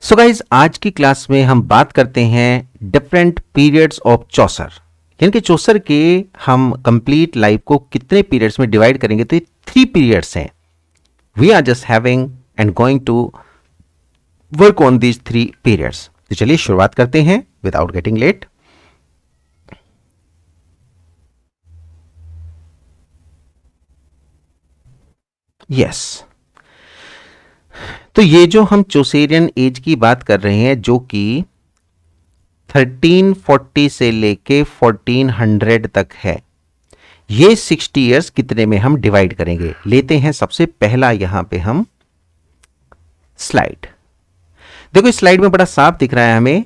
So guys आज की class में हम बात करते हैं डिफरेंट पीरियड्स ऑफ चौसर, यानी कि चौसर के हम कंप्लीट लाइफ को कितने पीरियड्स में डिवाइड करेंगे। तो ये 3 पीरियड्स हैं। We are just having and going to work on these 3 periods. तो चलिए शुरुआत करते हैं विदाउट गेटिंग लेट। यस, तो ये जो हम चौसेरियन एज की बात कर रहे हैं जो कि 1340 से लेके 1400 तक है, ये 60 इयर्स कितने में हम डिवाइड करेंगे। लेते हैं सबसे पहला यहां पे हम स्लाइड। देखो इस स्लाइड में बड़ा साफ दिख रहा है हमें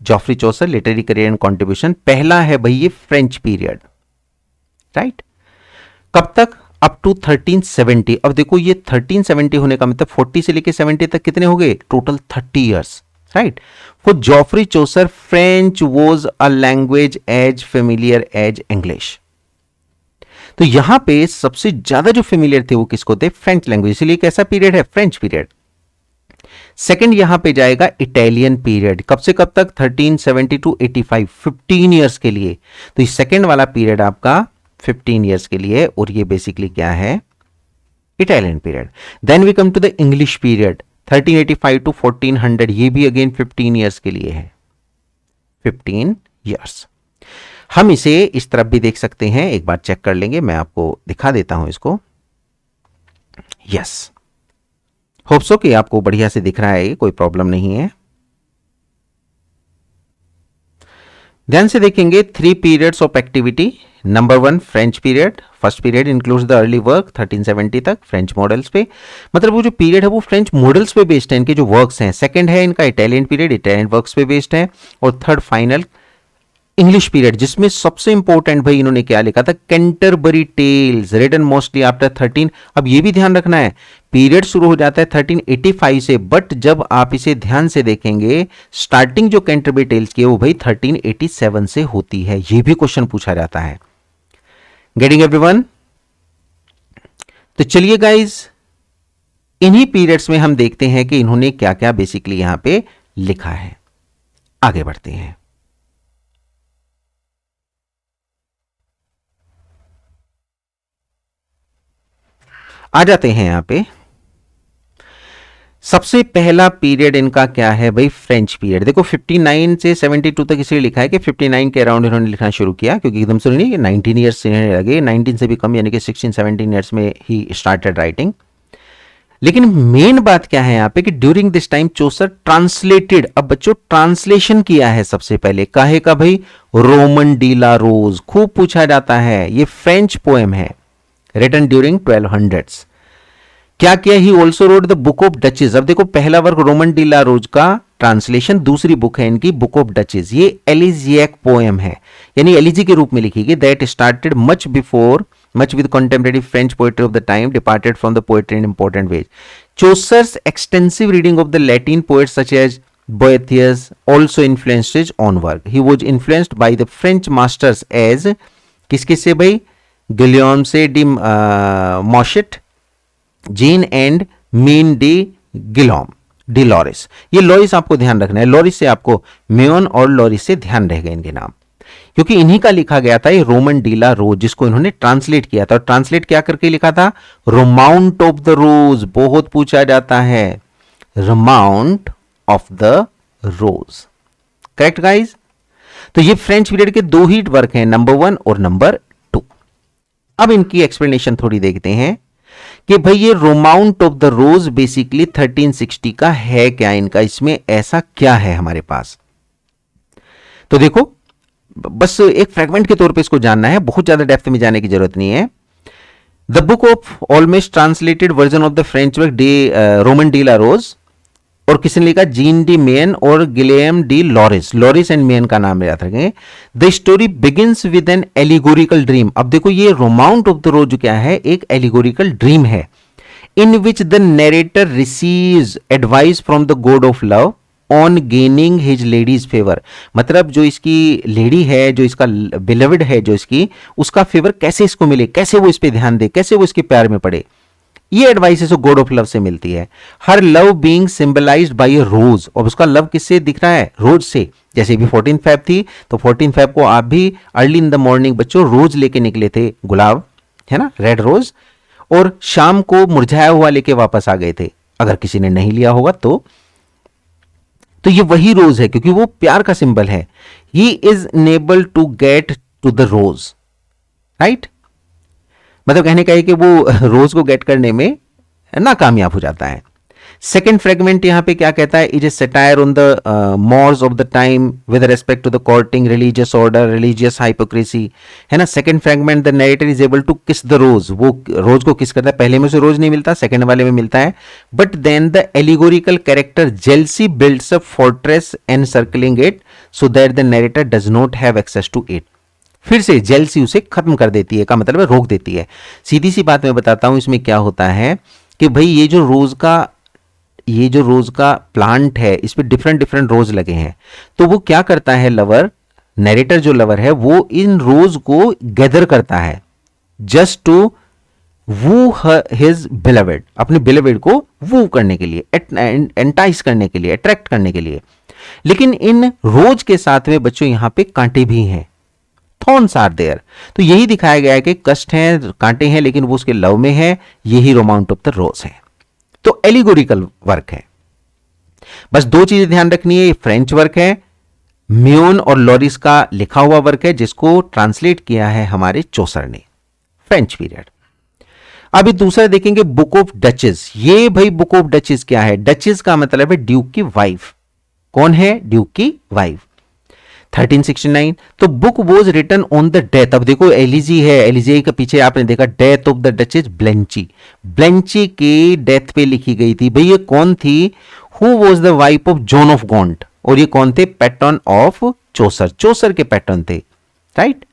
Geoffrey Chaucer literary career and contribution. पहला है भाई ये फ्रेंच पीरियड, राइट। कब तक? Up to 1370। अब देखो ये 1370 होने का मतलब 40 से लेके 70 तक कितने हो गए? Total 30 years, right. For Geoffrey Chaucer French was a language as familiar as English. तो यहां पे सबसे ज्यादा जो फेमिलियर थे वो किसको थे? फ्रेंच लैंग्वेज, इसलिए कैसा पीरियड है? French period. सेकंड यहां पे जाएगा इटालियन पीरियड। कब से कब तक? 1370 टू 85, 15 ईयर्स के लिए। तो ये सेकंड वाला पीरियड आपका 15 इयर्स के लिए, और ये बेसिकली क्या है? Italian period. Then we come to the English period 1385 to 1400, ये भी अगेन 15 इयर्स के लिए है, 15 इयर्स। हम इसे इस तरफ भी देख सकते हैं, एक बार चेक कर लेंगे, मैं आपको दिखा देता हूं इसको। यस, होप सो कि आपको बढ़िया से दिख रहा है, कोई प्रॉब्लम नहीं है। ध्यान से देखेंगे 3 periods of activity. Number 1 French period. First period includes the early work 1370 तक फ्रेंच मॉडल्स पे, मतलब वो जो पीरियड है वो फ्रेंच मॉडल्स पे बेस्ड है, इनके जो वर्क्स हैं। सेकंड है इनका इटालियन पीरियड, इटालियन वर्क्स पे बेस्ड है। और थर्ड फाइनल इंग्लिश पीरियड, जिसमें सबसे इंपॉर्टेंट भाई इन्होंने क्या लिखा था? Canterbury Tales written mostly after 13। अब ये भी ध्यान रखना है, पीरियड शुरू हो जाता है 1385 से, बट जब आप इसे ध्यान से देखेंगे स्टार्टिंग जो कैंटरबरी टेल्स की है वो भाई 1387 से होती है। ये भी क्वेश्चन पूछा जाता है। Getting everyone? तो चलिए गाइज इन्हीं पीरियड्स में हम देखते हैं कि इन्होंने क्या क्या बेसिकली यहां पे लिखा है। आगे बढ़ते हैं। आ जाते हैं यहां पे। सबसे पहला पीरियड इनका क्या है भाई? French period. देखो 59 से 72 तक इसलिए लिखा है कि 59 के अराउंड इन्होंने लिखना शुरू किया, क्योंकि एकदम से नहीं, 19 ईयर्स लगे, 19 से भी कम, यानी कि 16-17 ईयर्स में ही स्टार्टेड राइटिंग। लेकिन मेन बात क्या है यहां पे कि during this time Chaucer translated, अब बच्चों ट्रांसलेशन किया है सबसे पहले, काहे का भाई? रोमन डी ला रोज। खूब पूछा जाता है, ये फ्रेंच पोएम है रिटन ड्यूरिंग 1200s। क्या किया? He also road the book of duchess. अब देखो पहला वर्क रोमन डी ला रोज का ट्रांसलेशन, दूसरी बुक है इनकी बुक ऑफ डचेस। ये एलिजियक पोएम है, यानी एलिजी के रूप में लिखी गई। That started much before much with contemporary French poetry of the time, departed from the poetry in important ways. Chaucer's extensive reading of the Latin poets such as Boethius also influenced his own work. He was influenced by the French masters as किसके से भाई? Guillaume से de Machaut, Jean and Meun de Guillaume, de Lorris. ये Lorris आपको ध्यान रखना है, loris से आपको मेयोन और लॉरिस से ध्यान रहेगा इनके नाम, क्योंकि इन्हीं का लिखा गया था ये रोमन डी ला रोज, जिसको इन्होंने ट्रांसलेट किया था। और ट्रांसलेट क्या करके लिखा था? Romaunt of the Rose. बहुत पूछा जाता है, Romaunt of the Rose. Correct guys? तो ये फ्रेंच पीरियड के 2 ही वर्क हैं, नंबर 1 और नंबर 2। अब इनकी एक्सप्लेनेशन थोड़ी देखते हैं कि भाई ये रोमाउंट ऑफ द रोज बेसिकली 1360 का है क्या, इनका इसमें ऐसा क्या है हमारे पास। तो देखो बस एक फ्रेगमेंट के तौर पे इसको जानना है, बहुत ज्यादा डेप्थ में जाने की जरूरत नहीं है। The book of almost translated version of the French work Roman de la Rose, और किसने लिखा? जीन डी मेन और Guillaume de Lorris. Lorris and Meun का नाम याद रखेंगे। The story begins with an allegorical dream. अब देखो ये रोमाउंट ऑफ द रोज क्या है? एक एलिगोरिकल ड्रीम है, in which the narrator receives advice from the god of love on gaining his lady's favour. मतलब जो इसकी लेडी है, जो इसका बिलवड है, जो इसकी, उसका फेवर कैसे इसको मिले, कैसे वो इस पे ध्यान दे, कैसे वो इसके प्यार में पड़े। ये एडवाइस इस गॉड ऑफ लव से मिलती है। हर लव बीइंग सिंबलाइज्ड बाय ए रोज, और उसका लव किससे दिख रहा है? रोज से। जैसे भी 14 फेब थी तो 14 फेब को आप भी अर्ली इन द मॉर्निंग बच्चों रोज लेके निकले थे, गुलाब, है ना, रेड रोज, और शाम को मुरझाया हुआ लेके वापस आ गए थे, अगर किसी ने नहीं लिया होगा तो ये वही रोज है, क्योंकि वो प्यार का सिंबल है। He is unable to get to the rose, right. मतलब कहने का है कि वो रोज को गेट करने में नाकामयाब हो जाता है। सेकेंड फ्रेगमेंट यहां पे क्या कहता है? Is a satire on the mores of the time with respect to the courting, religious order, religious hypocrisy, है ना। Second fragment, the narrator is able to kiss the rose, वो रोज को किस करता है। पहले में से रोज नहीं मिलता, सेकेंड वाले में मिलता है। But then the allegorical character jealousy builds a fortress and circling it so that the narrator does not have access to it. फिर से जेलसी उसे खत्म कर देती है, का मतलब है रोक देती है। सीधी सी बात मैं बताता हूं इसमें क्या होता है कि भाई ये जो रोज का प्लांट है, इस पे डिफरेंट डिफरेंट रोज लगे हैं, तो वो क्या करता है, लवर, नरेटर जो लवर है वो इन रोज को गैदर करता है just to woo his beloved, अपने बिलवेड को वू करने के लिए, एंटाइस करने के लिए, अट्रैक्ट करने के लिए। लेकिन इन रोज के साथ में बच्चों यहां पे कांटे भी हैं, थॉर्न्स आर देयर। तो यही दिखाया गया है कि कष्ट हैं, कांटे हैं, लेकिन वो उसके लव में है। यही रोमांट ऑफ द रोज है। तो एलिगोरिकल वर्क है। बस दो चीजें ध्यान रखनी है, ये फ्रेंच वर्क है, म्यून और लॉरिस का लिखा हुआ वर्क है, जिसको ट्रांसलेट किया है हमारे चौसर ने, फ्रेंच पीरियड। अभी दूसरा देखेंगे, बुक ऑफ डचेस। ये भाई बुक ऑफ डचेस क्या है? डचेस का मतलब है ड्यूक की वाइफ। कौन है? ड्यूक की वाइफ। 1369। तो book was written on the death. अब देखो एलिजी है, एलिजी के पीछे आपने देखा death of the duchess Blanche, Blanche के डेथ पे लिखी गई थी। भाई ये कौन थी? Who was the wife of John of Gaunt, और ये कौन थे? पैटर्न ऑफ चौसर, चौसर के पैटर्न थे, right.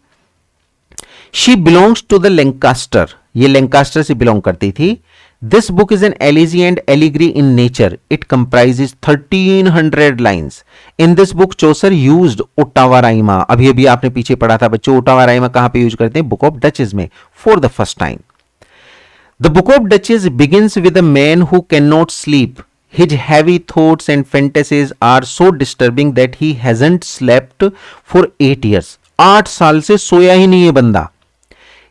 She belongs to the Lancaster, ये लैंकास्टर से बिलोंग करती थी। This book is an elegy and allegory in nature. It comprises 1300 lines. In this book, Chaucer used Ottawa rhyma. अभी अभी आपने पीछे पढ़ा था बच्चों, Ottawa rhyma कहां पे यूज करते हैं? बुक ऑफ डचेस में, for the first time. The book of Duchess begins with a man who cannot sleep. His heavy thoughts and fantasies are so disturbing that he hasn't slept for 8 years. 8 साल से सोया ही नहीं है बंदा.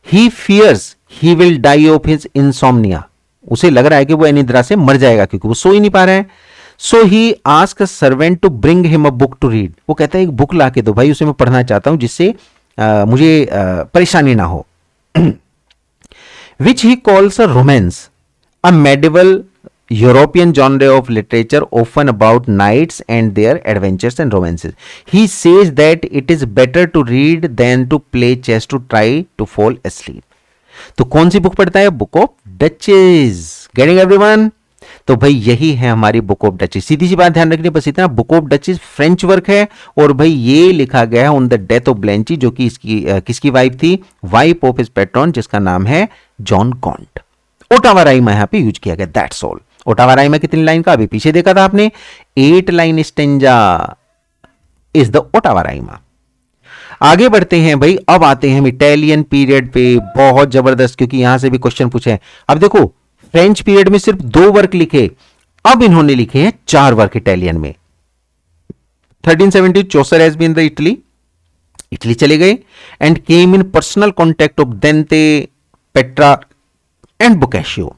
He fears he will die of his insomnia. उसे लग रहा है कि वो अनिद्रा से मर जाएगा क्योंकि वो सो ही नहीं पा रहा है। So he ask a servant to bring him a book to read. वो कहता है एक बुक ला के दो भाई, उसे मैं पढ़ना चाहता हूं जिससे मुझे परेशानी ना हो। Which he calls a romance, a medieval European genre of literature often about knights and their adventures and romances. He says that it is better to read than to play chess to try to fall asleep. तो कौन सी book पढ़ता है? Book of duchess. Getting everyone? तो भाई यही है हमारी book of duchess. सीधी सी बात ध्यान रखनी बस इतना, book of duchess French work है, और भाई ये लिखा गया है ऑन द डेथ ऑफ ब्लेंची, जो कि इसकी किसकी वाइफ थी? वाइफ ऑफ हिज पैट्रन, जिसका नाम है जॉन कॉन्ट। ओटावा राइमा यहां पे यूज किया गया, दैट्स ऑल। ओटावा राइमा कितनी लाइन का? अभी पीछे देखा था आपने, 8 line stanza is the Ottawa Raima. आगे बढ़ते हैं भाई, अब आते हैं हम इटालियन पीरियड पे, बहुत जबरदस्त, क्योंकि यहां से भी क्वेश्चन पूछे हैं। अब देखो फ्रेंच पीरियड में सिर्फ 2 वर्क लिखे, अब इन्होंने लिखे हैं 4 वर्क इटालियन में। 1370 Chaucer has been the Italy चले गए and came in personal contact of Dante, Petrarch and Boccaccio.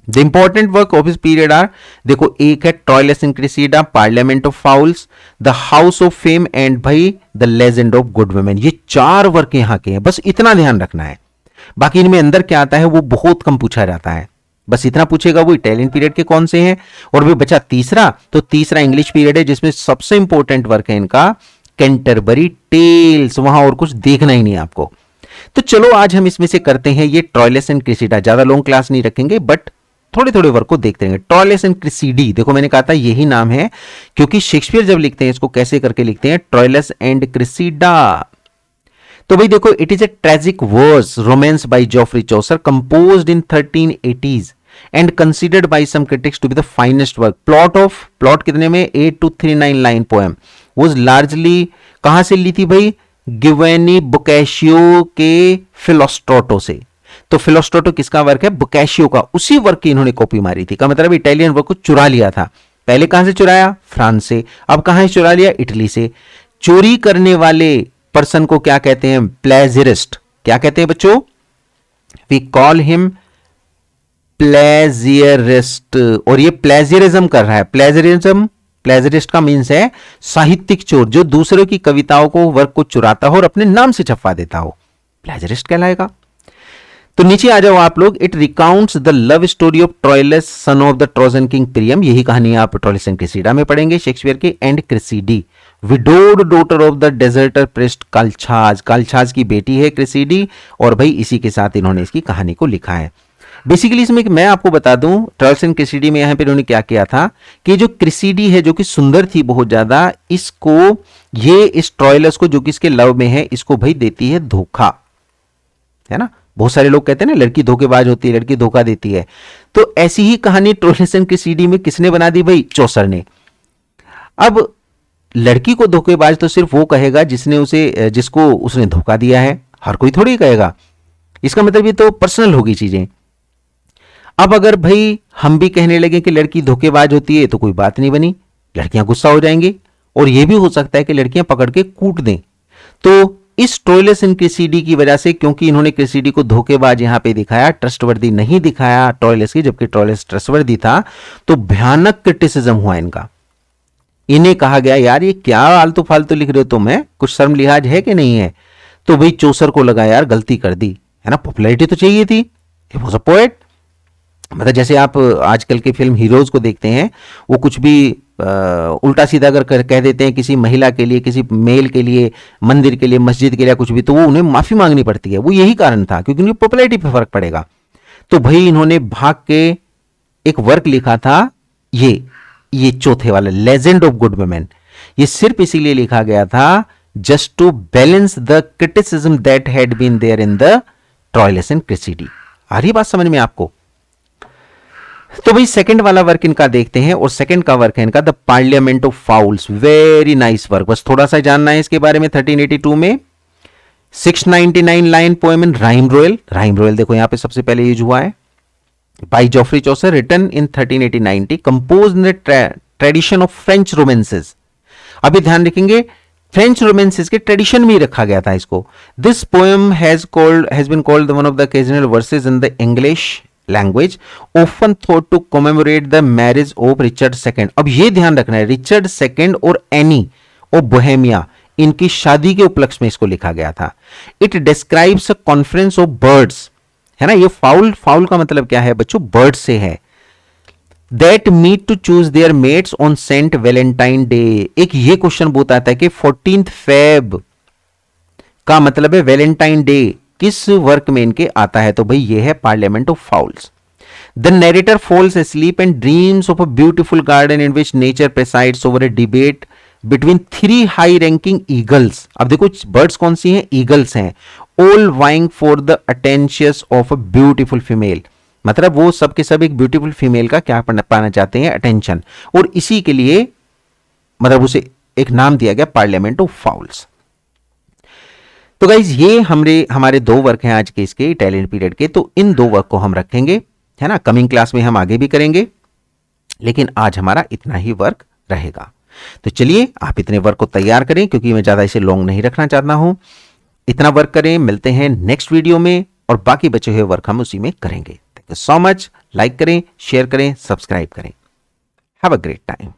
The important work of his period are, देखो एक है Troilus and Criseyde, Parliament of fowls, the House of Fame and भाई the Legend of Good Women. ये 4 work यहां के हैं, बस इतना ध्यान रखना है। बाकी इनमें अंदर क्या आता है वो बहुत कम पूछा जाता है, बस इतना पूछेगा वो इटालियन पीरियड के कौन से हैं। और भी बचा तीसरा, तो तीसरा इंग्लिश पीरियड है, जिसमें सबसे इंपॉर्टेंट वर्क है इनका कैंटरबरी टेल्स, वहां और कुछ देखना ही नहीं आपको। तो चलो आज हम इसमें से करते हैं ये ट्रोइलस एंड क्रेसिडा। ज्यादा लॉन्ग क्लास नहीं रखेंगे, बट थोड़े थोड़े वर्क को देखते रहेंगे। ट्रोइलस एंड क्रेसिडी, देखो मैंने कहा था यही नाम है, क्योंकि शेक्सपियर जब लिखते हैं इसको कैसे करके लिखते हैं? Troilus and Criseyde. तो भाई देखो, it is a tragic verse romance by Geoffrey Chaucer, composed in 1380s and considered by some critics to be the finest work. Plot कितने में? 8239 लाइन पोएम। वाज लार्जली कहां से ली थी भाई? गिवेनी बोकाशियो के फिलोस्ट्रोटो से। तो फिलोस्टोटो किसका वर्क है? बोकाशियो का। उसी वर्क की इन्होंने कॉपी मारी थी, का मतलब इटालियन वर्क को चुरा लिया था। पहले कहां से चुराया? फ्रांस से। अब कहां से चुरा लिया? इटली से। चोरी करने वाले पर्सन को क्या कहते हैं? प्लेजरिस्ट। क्या कहते हैं बच्चों? We call him plagiarist. और ये प्लेजियरिज्म कर रहा है। प्लेजियरिज्म, प्लेजरिस्ट का मीन्स है साहित्यिक चोर, जो दूसरों की कविताओं को, वर्क को चुराता हो और अपने नाम से छपवा देता हो, प्लेजरिस्ट कहलाएगा। तो नीचे आ जाओ आप लोग। It recounts the love story of Troilus son of the Trojan king Priam. यही कहानी आप ट्रोइलस एंड क्रिसीडा में पढ़ेंगे शेक्सपियर के। And Criseyde, widowed daughter of the deserter priest Calchas. Calchas की बेटी है क्रिसीडी, और भाई इसी के साथ इन्होंने इसकी कहानी को लिखा है। बेसिकली इसमें मैं आपको बता दूं, ट्रोइलस एंड क्रिसीडी में यहां पे इन्होंने क्या किया था कि जो क्रिसीडी है, जो कि सुंदर थी बहुत ज्यादा, इसको, ये इस ट्रोइलस को, जो कि इसके लव में है, इसको भाई देती है धोखा, है ना। बहुत सारे लोग कहते हैं ना, लड़की धोखेबाज होती है, लड़की धोखा देती है। तो ऐसी ही कहानी ट्रोइलस एंड क्रिसीडी में किसने बना दी भाई? चौसर ने। अब लड़की को धोखेबाज तो सिर्फ वो कहेगा जिसने उसे, जिसको उसने धोखा दिया है, हर कोई थोड़ी कहेगा। इसका मतलब ये तो पर्सनल होगी चीजें। अब अगर भाई हम भी कहने लगे कि लड़की धोखेबाज होती है, तो कोई बात नहीं बनी, लड़कियां गुस्सा हो जाएंगी, और यह भी हो सकता है कि लड़कियां पकड़ के कूट दें। तो इस ट्रोइलस एंड क्रिसीडी की वजह से, क्योंकि इन्होंने क्रिसीडी को धोखेबाज यहां पे दिखाया, ट्रस्टवर्दी नहीं दिखाया ट्रोइलस की, जबकि ट्रोइलस ट्रस्टवर्दी था, तो भयानक क्रिटिसिज्म हुआ इनका। इन्हें कहा गया यार ये क्या आलतू फालतू लिख रहे हो तुम, है कुछ शर्म लिहाज है कि नहीं है। तो भाई चौसर को लगा यार गलती कर दी, है ना, पॉपुलैरिटी तो चाहिए थी, ही वाज अ पोएट। मतलब जैसे आप आजकल के फिल्म हीरोज को देखते हैं, वो कुछ भी उल्टा सीधा अगर कह देते हैं किसी महिला के लिए, किसी मेल के लिए, मंदिर के लिए, मस्जिद के लिए, कुछ भी, तो वो उन्हें माफी मांगनी पड़ती है। वो यही कारण था, क्योंकि उन्हें पॉपुलैरिटी पे फर्क पड़ेगा। तो भाई इन्होंने भाग के एक वर्क लिखा था, ये चौथे वाला, लेजेंड ऑफ गुड वुमेन। ये सिर्फ इसीलिए लिखा गया था just to balance the criticism that had been there in the Troilus and Criseyde. आ रही बात समझ में आपको? तो भाई सेकंड वाला वर्क इनका देखते हैं, और सेकंड का वर्क है इनका the parliament of fowls. Very nice work, बस थोड़ा सा जानना है इसके बारे में। 1382 में 699 line poem in rhyme royal. Rhyme royal देखो यहां पे सबसे पहले यूज हुआ है, by Geoffrey Chaucer, written in 1380-90, compose in the tradition of French romances. अभी ध्यान रखेंगे, फ्रेंच रोमांसेस के ट्रेडिशन में ही रखा गया था इसको। This poem has been called one of the occasional verses in the English language, often thought to commemorate the marriage of Richard second. अब ये ध्यान रखना है, रिचर्ड सेकंड और एनी ऑफ बोहेमिया, इनकी शादी के उपलक्ष्य में इसको लिखा गया था। It describes a conference of birds, है ना। ये फाउल का मतलब क्या है बच्चों? बर्ड से है। That meet to choose their mates on Saint Valentine day. एक ये क्वेश्चन बहुत आता है कि 14 फेब का मतलब है वैलेंटाइन डे, किस वर्क में इनके आता है? तो भाई ये है parliament of fowls. The narrator falls asleep and dreams of a beautiful garden in which nature presides over a debate between 3 high ranking eagles। अब देखो बर्ड्स कौन सी हैं? ईगल्स हैं। all vying for the attentions of a beautiful female, मतलब वो सब के सब एक ब्यूटीफुल फीमेल का क्या पाना चाहते हैं? अटेंशन। और इसी के लिए मतलब उसे एक नाम दिया गया पार्लियामेंट ऑफ फाउल्स। तो गाइज ये हमारे 2 वर्क हैं आज के इसके इटालियन पीरियड के। तो इन 2 वर्क को हम रखेंगे, है ना। कमिंग क्लास में हम आगे भी करेंगे, लेकिन आज हमारा इतना ही वर्क रहेगा। तो चलिए आप इतने वर्क को तैयार करें, क्योंकि मैं ज्यादा इसे लॉन्ग नहीं रखना चाहता हूं। इतना वर्क करें, मिलते हैं नेक्स्ट वीडियो में, और बाकी बचे हुए वर्क हम उसी में करेंगे। Thank you so much. Like करें, शेयर करें, सब्सक्राइब करें। Have a great time.